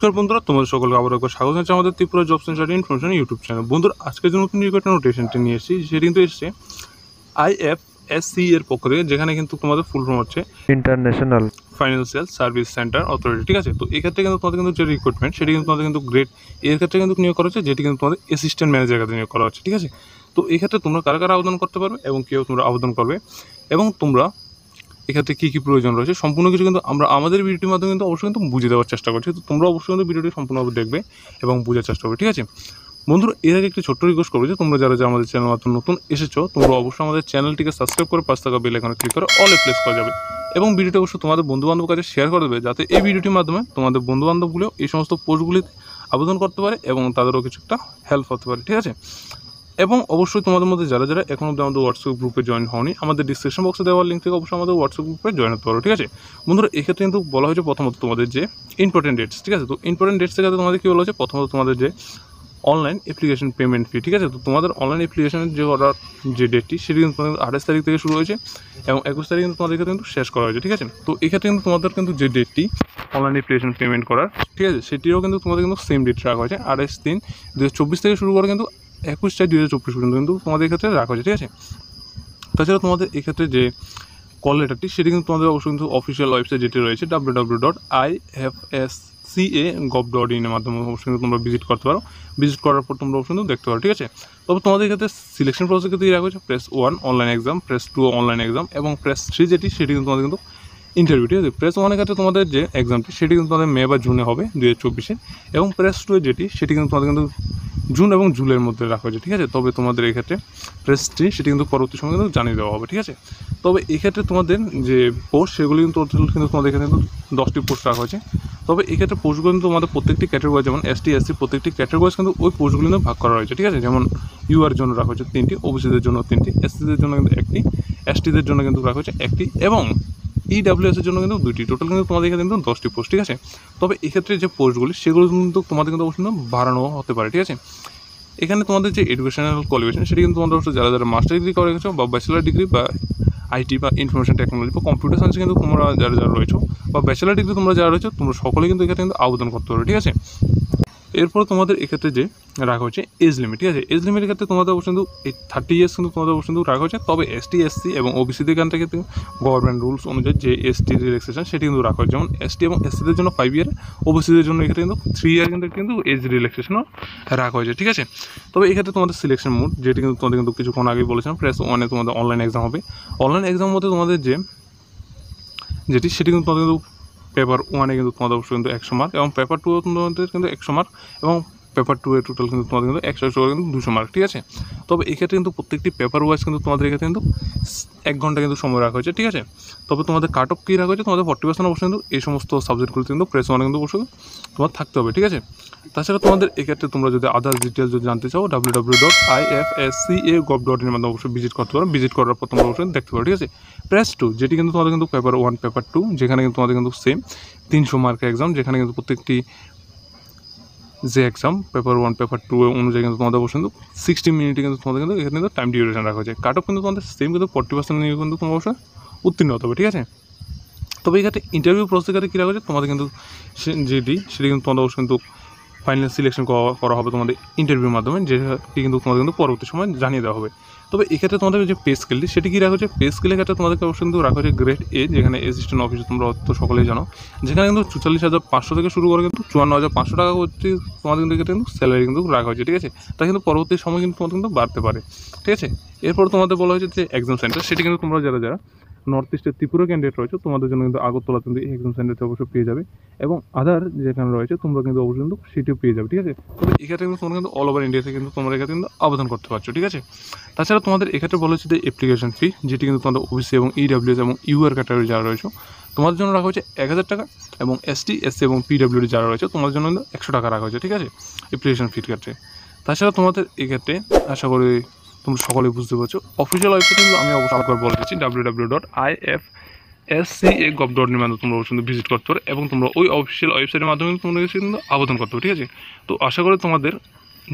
নমস্কার বন্ধুরা, তোমাদের সকলকে আবার একবার স্বাগত জানাচ্ছি আমাদের Tripura job centre information YouTube channel. বন্ধুরা, আজকে যে নতুন রিক্রুটমেন্ট নোটিফিকেশনটি নিয়ে এসেছি সেটি কিন্তু এসেছে IFSC এর পক্ষ থেকে, যেখানে কিন্তু তোমাদের ফুল ফর্ম হচ্ছে international financial service centre authority. ঠিক আছে, তো এক্ষেত্রে কিন্তু তোমাদের কিন্তু যে রিক্রুটমেন্ট সেটি কিন্তু তোমাদের কিন্তু গ্রেড এর ক্ষেত্রে কিন্তু নিয়োগ করা হচ্ছে, যেটি কিন্তু তোমাদের অ্যাসিস্ট্যান্ট ম্যানেজার কাছে নিয়োগ করা হচ্ছে। ঠিক আছে, তো এক্ষেত্রে তোমরা কারা কারা আবেদন করতে পারবে এবং কেউ তোমরা আবেদন করবে এবং তোমরা এক্ষেত্রে কী কী প্রয়োজন রয়েছে সম্পূর্ণ কিছু কিন্তু আমরা আমাদের ভিডিওটির মাধ্যমে কিন্তু অবশ্যই কিন্তু বুঝে দেওয়ার চেষ্টা করছি। তো তোমরা অবশ্যই কিন্তু ভিডিওটি সম্পূর্ণভাবে দেখবে এবং বোঝার চেষ্টা করবে। ঠিক আছে বন্ধুরা, এর আগে একটি ছোট্ট রিকোয়েস্ট করবো যে তোমরা যারা আমাদের চ্যানেল মাত্র নতুন এসেছো, তোমরা অবশ্যই আমাদের চ্যানেলটিকে সাবস্ক্রাইব করে পাঁচ টাকা বেল আইকনে ক্লিক করে অলে প্লেস করা যাবে এবং ভিডিওটি অবশ্যই তোমাদের বন্ধুবান্ধব কাছে শেয়ার করে দেবে, যাতে এই ভিডিওটির মাধ্যমে তোমাদের বন্ধুবান্ধবগুলো এই সমস্ত পোস্টগুলিতে আবেদন করতে পারে এবং তাদেরও কিছু একটা হেল্প হতে পারে। ঠিক আছে, এবং অবশ্যই তোমাদের মধ্যে যারা যারা এখন অব্দি আমাদের হোয়াটসঅ্যাপ গ্রুপে জয়েন হওনি, আমাদের ডিসক্রিপশন বক্সে দেওয়ার লিঙ্ক থেকে অবশ্যই আমাদের হোয়াটসঅ্যাপ গ্রুপে জয়েন হতে পারো। ঠিক আছে বন্ধুরা, এক্ষেত্রে কিন্তু বলা হয়েছে প্রথমত তোমাদের যে ইম্পর্টেন্ট ডেটস। ঠিক আছে, তো ইম্পর্টেন্ট ডেটস থেকে তোমাদের কী বলা হয়েছে, প্রথমত তোমাদের যে অনলাইন অ্যাপ্লিকেশন পেমেন্ট ফি। ঠিক আছে, তো তোমাদের অনলাইন অ্যাপ্লিকেশনের যে অর্ডার যে ডেটটি সেটি কিন্তু তোমাদের 28 তারিখ থেকে শুরু হয়েছে এবং 21 তারিখ কিন্তু তোমাদের কিন্তু শেষ করা হয়েছে। ঠিক আছে, তো এক্ষেত্রে কিন্তু তোমাদের কিন্তু যে ডেটটি অনলাইন অ্যাপ্লিকেশন পেমেন্ট করার, ঠিক আছে, সেটিও কিন্তু তোমাদের কিন্তু সেম ডেট রাখা হয়েছে 28/3/2024 থেকে শুরু করে কিন্তু 21/4/2024 পর্যন্ত কিন্তু তোমাদের ক্ষেত্রে রাখা হয়েছে। ঠিক আছে, তাছাড়া তোমাদের এক্ষেত্রে যে কল লেটারটি সেটি কিন্তু তোমাদের অবশ্যই কিন্তু অফিসিয়াল ওয়েবসাইট যেটি রয়েছে www.ifsca.gov.in এর মাধ্যমে অবশ্যই কিন্তু তোমরা ভিজিট করতে পারো। ভিজিট করার পর তোমরা অবশ্যই কিন্তু দেখতে পারো। ঠিক আছে, তবে তোমাদের ক্ষেত্রে সিলেকশন প্রসেস ক্ষেত্রে রাখা হয়েছে press 1 online exam, press 2 online exam এবং প্রেস 3 যেটি সেটি কিন্তু তোমাদের কিন্তু ইন্টারভিউ। ঠিক আছে, প্রেস 1 এর ক্ষেত্রে তোমাদের যে এক্সামটি সেটি কিন্তু তোমাদের মে বা জুনে হবে 2024-এ এবং প্রেস 2 যেটি সেটি কিন্তু তোমাদের কিন্তু জুন এবং জুলাইয়ের মধ্যে রাখা হয়েছে। ঠিক আছে, তবে তোমাদের এক্ষেত্রে প্রেস 3 সেটি কিন্তু পরবর্তী সময় কিন্তু জানিয়ে দেওয়া হবে। ঠিক আছে, তবে এক্ষেত্রে তোমাদের যে পোস্ট সেগুলি কিন্তু কিন্তু তোমাদের এখানে কিন্তু 10টি পোস্ট রাখা হয়েছে। তবে এক্ষেত্রে পোস্টগুলো কিন্তু তোমাদের প্রত্যেকটি ক্যাটাগরি, যেমন এসটি এসসি প্রত্যেকটি ক্যাটাগরি কিন্তু ওই পোস্টগুলো কিন্তু ভাগ করা হয়েছে। ঠিক আছে, যেমন ইউআর জন্য রাখা হয়েছে 3টি, ওবিসিদের জন্য 3টি, এসসিদের জন্য কিন্তু 1টি, এসটিদের জন্য কিন্তু রাখা হয়েছে 1টি এবং ইডাব্লিউএসের জন্য কিন্তু 2টি। টোটাল কিন্তু তোমাদের এখানে কিন্তু 10টি পোস্ট। ঠিক আছে, তবে এক্ষেত্রে যে পোস্টগুলি সেগুলো কিন্তু তোমাদের কিন্তু অবশ্যই বাড়ানো হতে পারে। ঠিক আছে, এখানে তোমাদের যে এডুকেশনাল কোয়ালিফিকেশন সেটি কিন্তু তোমাদের অবশ্যই যারা যারা মাস্টার ডিগ্রি করে গেছো বা ব্যাচেলার ডিগ্রি বা আইটি বা ইনফরমেশন টেকনোলজি বা কম্পিউটার সায়েন্সে কিন্তু তোমরা যারা যারা রয়েছো বা ব্যাচেলার ডিগ্রি তোমরা যারা রয়েছো, তোমরা সকলে কিন্তু এখানে কিন্তু আবেদন করতে পারো। ঠিক আছে, এরপর তোমাদের এক্ষেত্রে যে রাখা হচ্ছে এজ লিমিট। ঠিক আছে, এজ লিমিটের ক্ষেত্রে তোমাদের অবশ্যই কিন্তু 30 ইয়ার্স কিন্তু তোমাদের অবশ্যই কিন্তু রাখা হচ্ছে। তবে এসটি এসসি এবং ওবিসিদের এখান থেকে কিন্তু গভর্নমেন্ট রুলস অনুযায়ী যে এসটি রিল্যাক্সেশন সেটি কিন্তু রাখা হয়, যেমন এসটি এবং এসসিদের জন্য 5 ইয়ার, ওবিসিদের জন্য এক্ষেত্রে কিন্তু 3 ইয়ার কিন্তু এজ রিল্যাক্সেশনও রাখা হয়েছে। ঠিক আছে, তবে এক্ষেত্রে তোমাদের সিলেকশন মোড যেটি কিন্তু তোমাদের কিন্তু কিছুক্ষণ আগেই বলেছিলাম, প্রেস 1-এ তোমাদের অনলাইন এক্সাম হবে। অনলাইন এক্সামের মধ্যে তোমাদের যেটি সেটি কিন্তু তোমাদের কিন্তু পেপার 1-এ কিন্তু তোমাদের অবশ্যই কিন্তু 100 মার্ক এবং পেপার 2-এও তোমাদের কিন্তু 100 মার্ক এবং পেপার 2-এর টোটাল কিন্তু তোমাদের কিন্তু 100 করে কিন্তু 200 মার্ক। ঠিক আছে, তবে এক্ষেত্রে কিন্তু প্রত্যেকটি পেপার ওয়াইজ কিন্তু তোমাদের এক্ষেত্রে কিন্তু 1 ঘন্টা কিন্তু সময় রাখা হয়েছে। ঠিক আছে, তবে তোমাদের কাট অফ কী রাখা হয়েছে, তোমাদের 40% অবশ্যই কিন্তু এই সমস্ত সাবজেক্টগুলিতে কিন্তু প্রেস 1-এ কিন্তু অবশ্যই তোমার থাকতে হবে। ঠিক আছে, তাছাড়া তোমাদের এক্ষেত্রে তোমরা যদি আদার্স ডিটেলস যদি জানতে চাও www.ifsca.gov.in এর মাধ্যমে অবশ্যই ভিজিট করতে পারো। ভিজিট করার পর তোমরা অবশ্যই দেখতে পারো। ঠিক আছে, প্রেস 2 যেটি কিন্তু তোমাদের কিন্তু পেপার 1 পেপার 2, যেখানে কিন্তু তোমাদের কিন্তু সেম 300 মার্কের এক্সাম, যেখানে কিন্তু প্রত্যেকটি যে এক্সাম পেপার 1 পেপার 2 অনুযায়ী কিন্তু তোমাদের অবশ্যই কিন্তু 60 মিনিটে কিন্তু তোমাদের কিন্তু এখানে কিন্তু টাইম ডিউরেশন রাখা হয়েছে। কাট অফ কিন্তু তোমাদের সেম কিন্তু 40% নিয়ে কিন্তু তোমার অবশ্যই উত্তীর্ণ হতে হবে। ঠিক আছে, তবে এখানে ইন্টারভিউ প্রসেস কী রাখা হয়েছে, তোমাদের কিন্তু যেটি সেটি কিন্তু তোমাদের অবশ্যই কিন্তু ফাইনাল সিলেকশন করা হবে তোমাদের ইন্টারভিউর মাধ্যমে, যেটি কিন্তু তোমাদের কিন্তু পরবর্তী সময় জানিয়ে দেওয়া হবে। তবে এক্ষেত্রে তোমাদের যে পে স্কেলটি সেটি কী রাখা হচ্ছে, পে স্কেলের ক্ষেত্রে তোমাদেরকে অবশ্যই কিন্তু রাখা হচ্ছে গ্রেড এ, যেখানে অ্যাসিস্ট্যান্ট অফিসে তোমরা তো সকলেই জানো, যেখানে কিন্তু 44,500 থেকে শুরু করে কিন্তু 54,500 টাকা হচ্ছে তোমাদের কিন্তু এক্ষেত্রে কিন্তু স্যালারি কিন্তু রাখা হয়েছে। ঠিক আছে, তা কিন্তু পরবর্তী সময় কিন্তু তোমাদের কিন্তু বাড়তে পারে। ঠিক আছে, এরপর তোমাদের বলা হয়েছে যে এক্সাম সেন্টার, সেটি কিন্তু তোমরা যারা যারা নর্থ ইস্টের ত্রিপুরা ক্যান্ডিডেট রয়েছে তোমাদের জন্য কিন্তু আগরতলা কিন্তু এই এক্সাম সেন্টারতে অবশ্যই পেয়ে যাবে এবং আদার যেখানে রয়েছে তোমরা কিন্তু অবশ্যই কিন্তু সেটিও পেয়ে যাবে। ঠিক আছে, তবে এক্ষেত্রে কিন্তু তোমরা কিন্তু অল ওভার ইন্ডিয়া থেকে কিন্তু তোমরা এক্ষেত্রে কিন্তু আবেদন করতে পারছো। ঠিক আছে, তাছাড়া তোমাদের এক্ষেত্রে বলা হচ্ছে যে অ্যাপ্লিকেশন ফি, যেটি কিন্তু তোমাদের ওবিসি এবং ইডাব্লিউএস এবং ইউআর ক্যাটাগরি যারা রয়েছে তোমাদের জন্য রাখা হয়েছে 1000 টাকা এবং এসটি এসসি এবং পিডাব্লিউডি যারা রয়েছে তোমাদের জন্য কিন্তু 100 টাকা রাখা হয়েছে। ঠিক আছে, অ্যাপ্লিকেশন ফির ক্ষেত্রে। তাছাড়া তোমাদের এক্ষেত্রে আশা করি তোমরা সকলেই বুঝতে পারছো, অফিসিয়াল ওয়েবসাইট কিন্তু আমি অবশ্যই একবার বলে দিচ্ছি www.ifsca.gov.in এর মাধ্যমে তোমরা অবশ্যই ভিজিট করতে পারো এবং তোমরা ওই অফিসিয়াল ওয়েবসাইটের মাধ্যমে তোমরা কিন্তু আবেদন করতে পারো। ঠিক আছে, তো আশা করি তোমাদের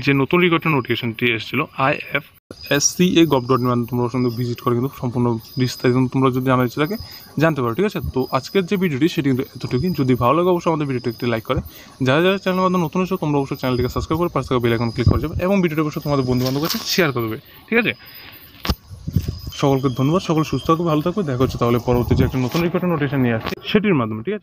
যে নতুন রিকোয়ার্ডের নোটিফিকেশনটি এসেছিল IFSCA.gov.in মাধ্যমে তোমরা কিন্তু ভিজিট করে কিন্তু সম্পূর্ণ বিস্তারিত তোমরা যদি জানার ইচ্ছে থাকে জানতে পারো, ঠিক আছে। তো আজকের যে ভিডিওটি সেটি কিন্তু এতটুকুই। যদি ভালো লাগে অবশ্যই আমাদের ভিডিওটি একটি লাইক করে, যারা যারা চ্যানেলের মাধ্যমে নতুন এসো তোমরা অবশ্যই চ্যানেলটিকে সাবস্ক্রাইব করে পাশে থাকা বেল আইকন ক্লিক করে যাবে এবং ভিডিওটি অবশ্যই তোমাদের বন্ধু বান্ধবের কাছে শেয়ার করে দেবে, ঠিক আছে। সকলকে ধন্যবাদ, সকল সুস্থ থাকবে, ভালো থাকবে। দেখা হচ্ছে তাহলে পরবর্তী যে একটা নতুন রিকোয়ার্ডের নোটিফিকেশন নিয়ে আসছি সেটির মাধ্যমে, ঠিক আছে।